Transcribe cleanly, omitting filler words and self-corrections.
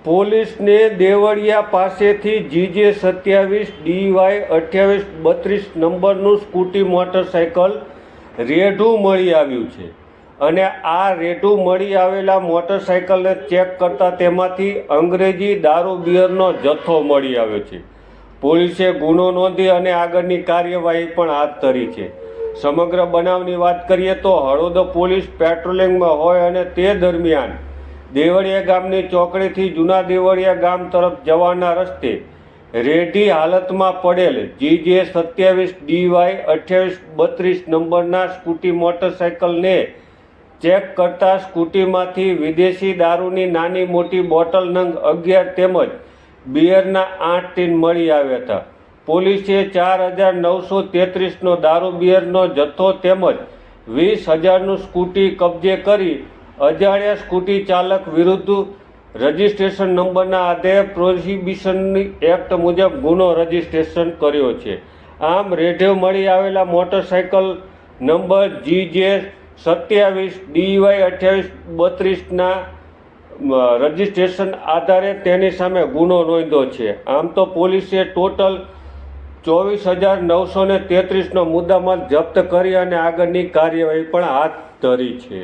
પોલીસને દેવળિયા પાસેથી GJ27DY2832 નંબરનું સ્કૂટી મોટરસાઇકલ રેઢું મળી આવ્યું છે અને આ રેઢું મળી આવેલા મોટરસાઇકલને ચેક કરતાં તેમાંથી અંગ્રેજી દારૂ બિયરનો જથ્થો મળી આવ્યો છે। પોલીસે ગુનો નોંધી અને આગળની કાર્યવાહી પણ હાથ ધરી છે। સમગ્ર બનાવની વાત કરીએ તો હળવદ પોલીસ પેટ્રોલિંગમાં હોય અને તે દરમિયાન દેવળિયા ગામની ચોકડીથી જૂના દેવળિયા ગામ તરફ જવાના રસ્તે રેઢી હાલતમાં પડેલ GJ27DY2832 નંબરના સ્કૂટી મોટરસાઇકલને ચેક કરતા સ્કૂટીમાંથી વિદેશી દારૂની નાની મોટી બોટલ નંગ 11 તેમજ બિયરના 8 ટીન મળી આવ્યા હતા। પોલીસે 4933નો દારૂ બિયરનો જથ્થો તેમજ 20,000નું સ્કૂટી કબજે કરી અજાણ્યા સ્કૂટી ચાલક વિરુદ્ધ રજિસ્ટ્રેશન નંબરના આધારે પ્રોહિબિશન એક્ટ મુજબ ગુનો રજીસ્ટ્રેશન કર્યો છે। આમ રેઢે મળી આવેલા મોટરસાઇકલ નંબર GJ27DY2832ના રજિસ્ટ્રેશન આધારે તેની સામે ગુનો નોંધ્યો છે। આમ તો પોલીસે ટોટલ 24,933નો મુદ્દામાલ જપ્ત કરી અને આગળની કાર્યવાહી પણ હાથ ધરી છે।